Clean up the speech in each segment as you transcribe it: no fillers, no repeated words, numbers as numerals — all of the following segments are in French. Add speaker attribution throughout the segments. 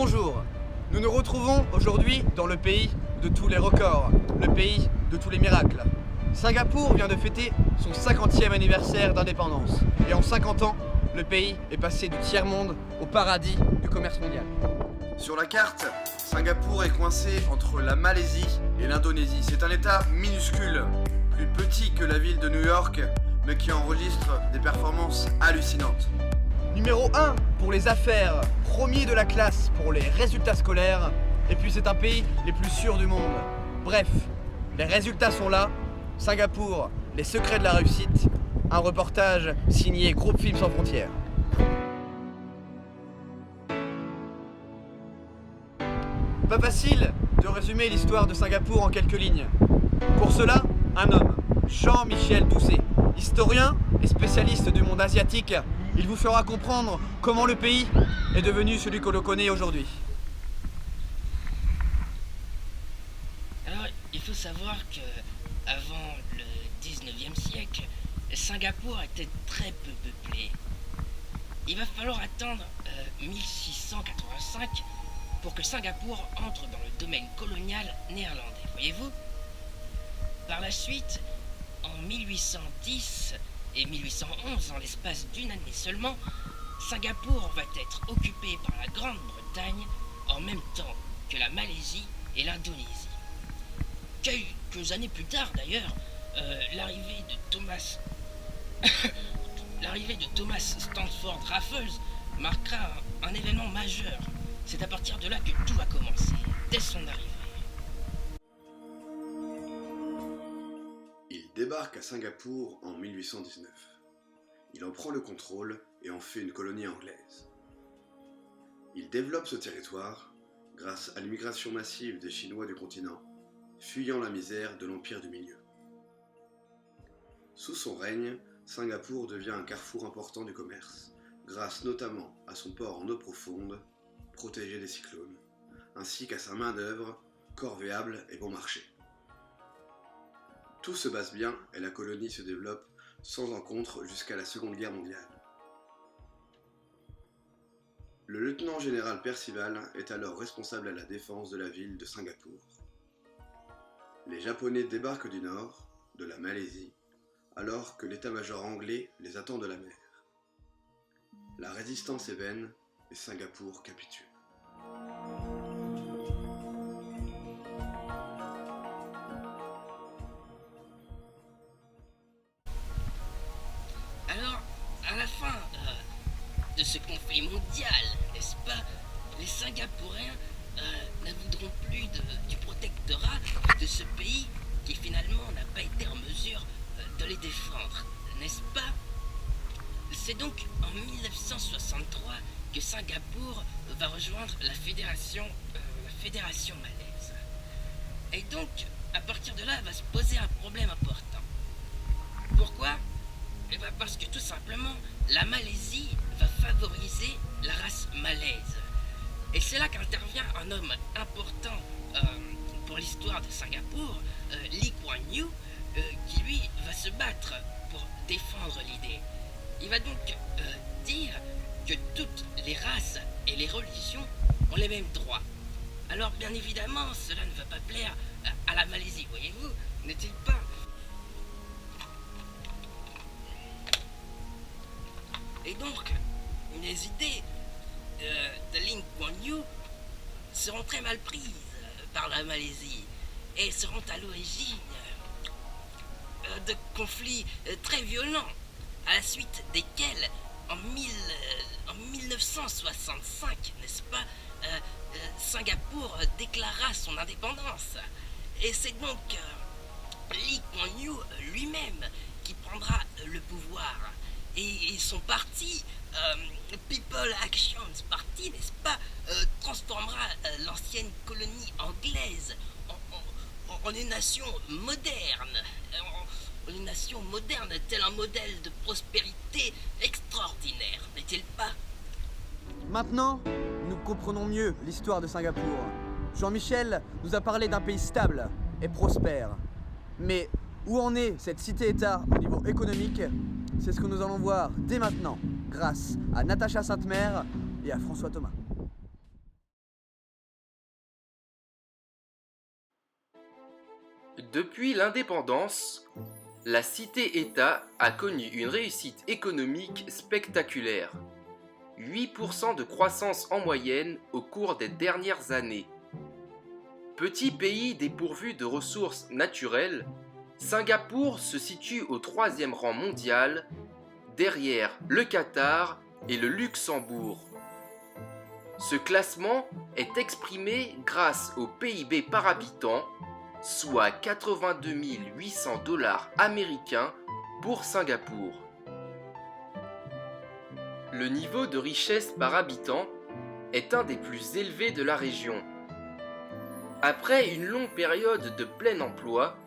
Speaker 1: Bonjour, nous nous retrouvons aujourd'hui dans le pays de tous les records, le pays de tous les miracles. Singapour vient de fêter son 50e anniversaire d'indépendance. Et en 50 ans, le pays est passé du tiers-monde au paradis du commerce mondial. Sur la carte, Singapour est coincé entre la Malaisie et l'Indonésie. C'est un état minuscule, plus petit que la ville de New York, mais qui enregistre des performances hallucinantes. Numéro 1 pour les affaires, premier de la classe pour les résultats scolaires, et puis c'est un pays les plus sûrs du monde. Bref, les résultats sont là. Singapour, les secrets de la réussite, un reportage signé Groupe Films Sans Frontières. Pas facile de résumer l'histoire de Singapour en quelques lignes. Pour cela, un homme, Jean-Michel Doucet, historien et spécialiste du monde asiatique. Il vous fera comprendre comment le pays est devenu celui que l'on connaît aujourd'hui.
Speaker 2: Alors, il faut savoir que avant le 19e siècle, Singapour était très peu peuplé. Il va falloir attendre 1685 pour que Singapour entre dans le domaine colonial néerlandais, voyez-vous. Par la suite, en 1810 et 1811, en l'espace d'une année seulement, Singapour va être occupé par la Grande-Bretagne en même temps que la Malaisie et l'Indonésie. Quelques années plus tard d'ailleurs, l'arrivée de Thomas Stamford Raffles marquera un événement majeur. C'est à partir de là que tout va commencer, dès son arrivée.
Speaker 3: Il débarque à Singapour en 1819. Il en prend le contrôle et en fait une colonie anglaise. Il développe ce territoire grâce à l'immigration massive des Chinois du continent, fuyant la misère de l'Empire du Milieu. Sous son règne, Singapour devient un carrefour important du commerce, grâce notamment à son port en eau profonde, protégé des cyclones, ainsi qu'à sa main-d'œuvre, corvéable et bon marché. Tout se passe bien et la colonie se développe sans encombre jusqu'à la Seconde Guerre mondiale. Le lieutenant-général Percival est alors responsable à la défense de la ville de Singapour. Les Japonais débarquent du nord, de la Malaisie, alors que l'état-major anglais les attend de la mer. La résistance est vaine et Singapour capitule.
Speaker 2: Alors, à la fin de ce conflit mondial, n'est-ce pas, les Singapouriens ne voudront plus du protectorat de ce pays qui finalement n'a pas été en mesure de les défendre, n'est-ce pas? C'est donc en 1963 que Singapour va rejoindre la fédération malaise. Et donc, à partir de là, va se poser un problème important. Pourquoi? Eh bien parce que tout simplement, la Malaisie va favoriser la race malaise. Et c'est là qu'intervient un homme important pour l'histoire de Singapour, Lee Kuan Yew, qui lui va se battre pour défendre l'idée. Il va donc dire que toutes les races et les religions ont les mêmes droits. Alors bien évidemment, cela ne va pas plaire à la Malaisie, voyez-vous, n'est-il pas? Et donc, les idées de Lee Kuan Yew seront très mal prises par la Malaisie et seront à l'origine de conflits très violents, à la suite desquels, en 1965, n'est-ce pas, Singapour déclara son indépendance. Et c'est donc Lee Kuan Yew lui-même qui prendra le pouvoir. Et son parti, People Action Party, n'est-ce pas, transformera l'ancienne colonie anglaise en une nation moderne. Une nation moderne, tel un modèle de prospérité extraordinaire, n'est-il pas?
Speaker 1: Maintenant, nous comprenons mieux l'histoire de Singapour. Jean-Michel nous a parlé d'un pays stable et prospère. Mais où en est cette cité-État au niveau économique? C'est ce que nous allons voir dès maintenant, grâce à Natacha Sainte-Mère et à François Thomas.
Speaker 4: Depuis l'indépendance, la cité-État a connu une réussite économique spectaculaire. 8% de croissance en moyenne au cours des dernières années. Petit pays dépourvu de ressources naturelles, Singapour se situe au 3e rang mondial, derrière le Qatar et le Luxembourg. Ce classement est exprimé grâce au PIB par habitant, soit 82 800 $ américains pour Singapour. Le niveau de richesse par habitant est un des plus élevés de la région. Après une longue période de plein emploi,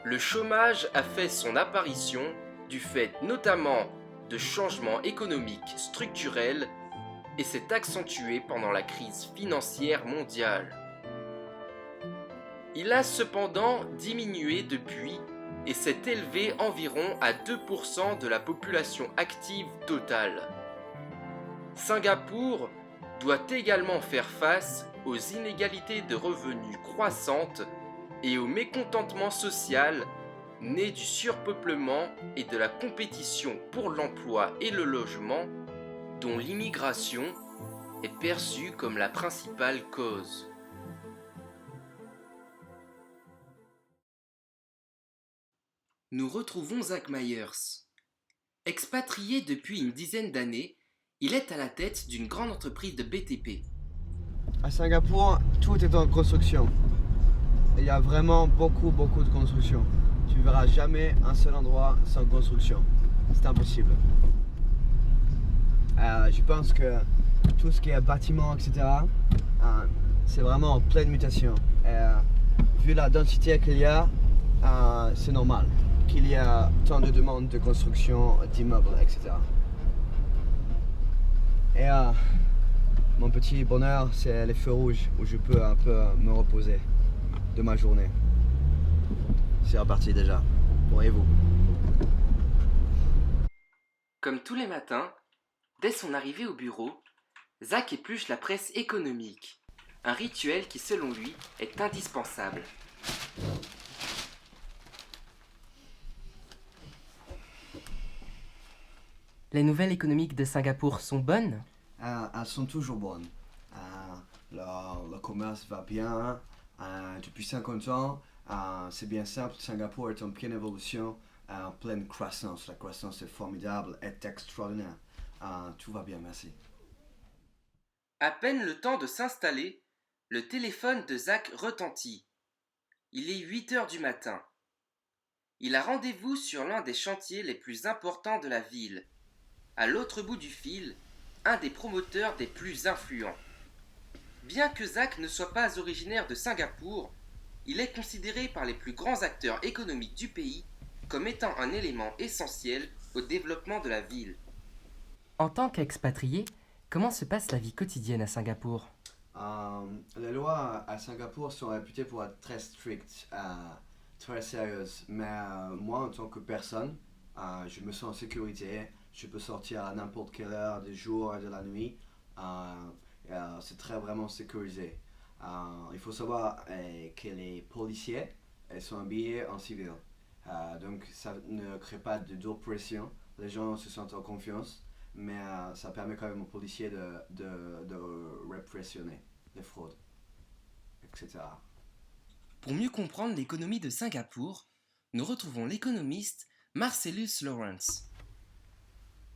Speaker 4: le chômage a fait son apparition du fait notamment de changements économiques structurels et s'est accentué pendant la crise financière mondiale. Il a cependant diminué depuis et s'est élevé environ à 2% de la population active totale. Singapour doit également faire face aux inégalités de revenus croissantes et au mécontentement social né du surpeuplement et de la compétition pour l'emploi et le logement, dont l'immigration est perçue comme la principale cause. Nous retrouvons Zach Myers. Expatrié depuis une dizaine d'années, il est à la tête d'une grande entreprise de BTP.
Speaker 1: À Singapour, tout est en construction. Il y a vraiment beaucoup de construction. Tu ne verras jamais un seul endroit sans construction. C'est impossible. Je pense que tout ce qui est bâtiment, etc., c'est vraiment en pleine mutation. Vu la densité qu'il y a, c'est normal qu'il y a tant de demandes de construction d'immeubles, etc. Et mon petit bonheur, c'est les feux rouges où je peux un peu me reposer de ma journée. C'est reparti déjà. Voyez-vous.
Speaker 4: Comme tous les matins, dès son arrivée au bureau, Zach épluche la presse économique, un rituel qui selon lui est indispensable.
Speaker 5: Les nouvelles économiques de Singapour sont bonnes?
Speaker 1: Elles sont toujours bonnes. Le commerce va bien. Depuis 50 ans, c'est bien simple. Singapour est en pleine évolution, en pleine croissance. La croissance est formidable, est extraordinaire. Tout va bien, merci.
Speaker 4: À peine le temps de s'installer, le téléphone de Zach retentit. Il est 8 heures du matin. Il a rendez-vous sur l'un des chantiers les plus importants de la ville. À l'autre bout du fil, un des promoteurs des plus influents. Bien que Zach ne soit pas originaire de Singapour, il est considéré par les plus grands acteurs économiques du pays comme étant un élément essentiel au développement de la ville.
Speaker 5: En tant qu'expatrié, comment se passe la vie quotidienne à Singapour?
Speaker 1: Les lois à Singapour sont réputées pour être très strictes, très sérieuses. Mais moi, en tant que personne, je me sens en sécurité. Je peux sortir à n'importe quelle heure du jour et de la nuit. C'est très vraiment sécurisé. Il faut savoir que les policiers sont habillés en civil. Donc ça ne crée pas d'oppression. Les gens se sentent en confiance. Mais ça permet quand même aux policiers de répressionner les fraudes, etc.
Speaker 4: Pour mieux comprendre l'économie de Singapour, nous retrouvons l'économiste Marcellus Lawrence.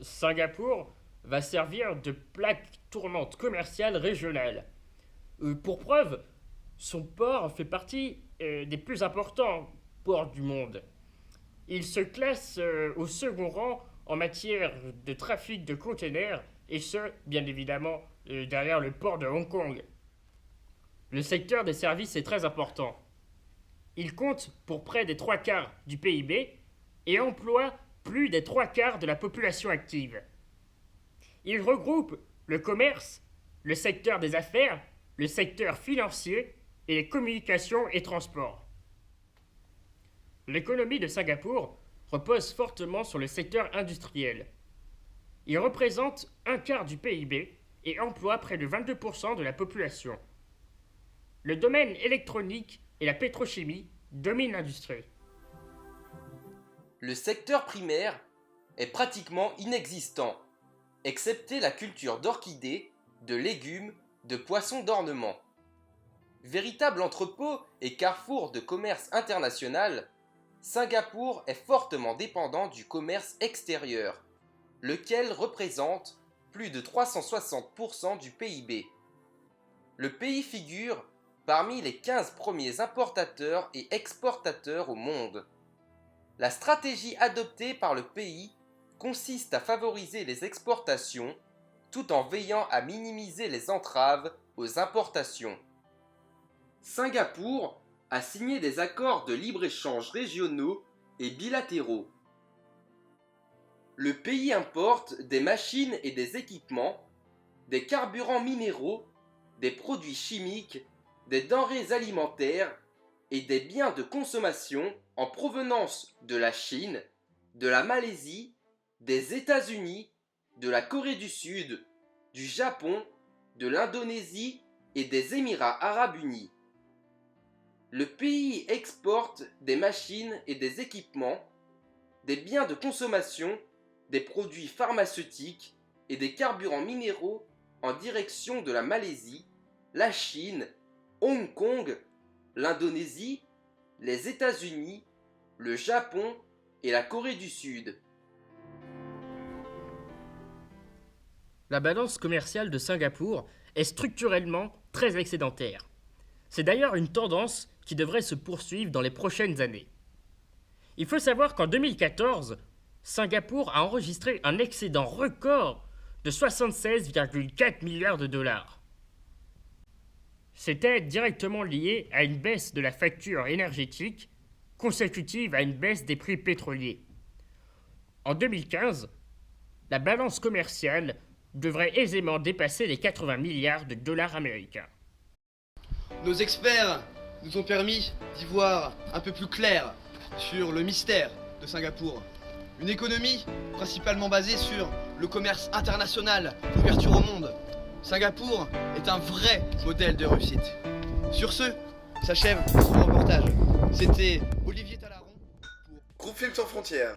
Speaker 6: Singapour va servir de plaque tournante commerciale régionale. Pour preuve, son port fait partie des plus importants ports du monde. Il se classe au second rang en matière de trafic de containers, et ce, bien évidemment, derrière le port de Hong Kong. Le secteur des services est très important. Il compte pour près des 3/4 du PIB et emploie plus des 3/4 de la population active. Il regroupe le commerce, le secteur des affaires, le secteur financier et les communications et transports. L'économie de Singapour repose fortement sur le secteur industriel. Il représente 1/4 du PIB et emploie près de 22% de la population. Le domaine électronique et la pétrochimie domine l'industrie.
Speaker 4: Le secteur primaire est pratiquement inexistant, excepté la culture d'orchidées, de légumes, de poissons d'ornement. Véritable entrepôt et carrefour de commerce international, Singapour est fortement dépendant du commerce extérieur, lequel représente plus de 360% du PIB. Le pays figure parmi les 15 premiers importateurs et exportateurs au monde. La stratégie adoptée par le pays consiste à favoriser les exportations tout en veillant à minimiser les entraves aux importations. Singapour a signé des accords de libre-échange régionaux et bilatéraux. Le pays importe des machines et des équipements, des carburants minéraux, des produits chimiques, des denrées alimentaires et des biens de consommation en provenance de la Chine, de la Malaisie, des États-Unis, de la Corée du Sud, du Japon, de l'Indonésie et des Émirats arabes unis. Le pays exporte des machines et des équipements, des biens de consommation, des produits pharmaceutiques et des carburants minéraux en direction de la Malaisie, la Chine, Hong Kong, l'Indonésie, les États-Unis, le Japon et la Corée du Sud.
Speaker 6: La balance commerciale de Singapour est structurellement très excédentaire. C'est d'ailleurs une tendance qui devrait se poursuivre dans les prochaines années. Il faut savoir qu'en 2014, Singapour a enregistré un excédent record de 76,4 milliards de dollars. C'était directement lié à une baisse de la facture énergétique consécutive à une baisse des prix pétroliers. En 2015, la balance commerciale devrait aisément dépasser les 80 milliards de dollars américains.
Speaker 1: Nos experts nous ont permis d'y voir un peu plus clair sur le mystère de Singapour. Une économie principalement basée sur le commerce international, l'ouverture au monde. Singapour est un vrai modèle de réussite. Sur ce, s'achève notre reportage. C'était Olivier Talaron pour
Speaker 3: Groupe Films sans frontières.